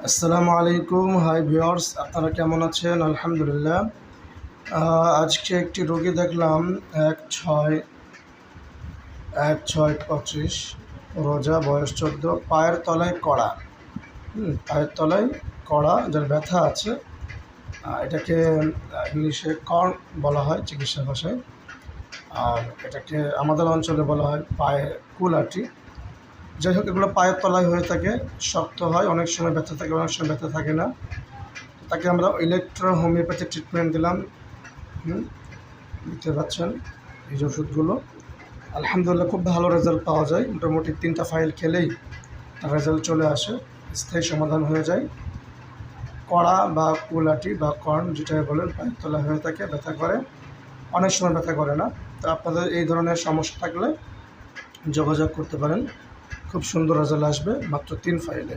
আসসালামু আলাইকুম। Hi viewers, আপনারা কেমন আছেন? আলহামদুলিল্লাহ। আজকে একটি রোগী দেখলাম 1/6/25, রোজা, বয়স 14, পায়ের তলায় কড়া। পায়ের তলায় কড়া, যার ব্যথা আছে। এটাকে ইংলিশে কর্ন বলা হয় চিকিৎসা ভাষায়, আর এটাকে আমাদের অঞ্চলে বলা হয় পায়ে কুলাটি। যাই হোক, এগুলো পায়ের তলায় হয়ে থাকে, শক্ত হয়, অনেক সময় ব্যথা থাকে, অনেক সময় ব্যথা থাকে না। তাকে আমরা ইলেকট্রো হোমিওপ্যাথি ট্রিটমেন্ট দিলাম। দেখতে পাচ্ছেন এই যে ওষুধগুলো, আলহামদুলিল্লাহ খুব ভালো রেজাল্ট পাওয়া যায়। মোটামুটি 3টা ফাইল খেলেই রেজাল্ট চলে আসে, স্থায়ী সমাধান হয়ে যায়। কড়া বা কুলাটি বা কর্ন যেটাই বলেন, পায়ের তলায় হয়ে থাকে, ব্যথা করে, অনেক সময় ব্যথা করে না। তো আপনাদের এই ধরনের সমস্যা থাকলে যোগাযোগ করতে পারেন, খুব সুন্দর রেজাল্ট আসবে মাত্র 3 ফাইলে।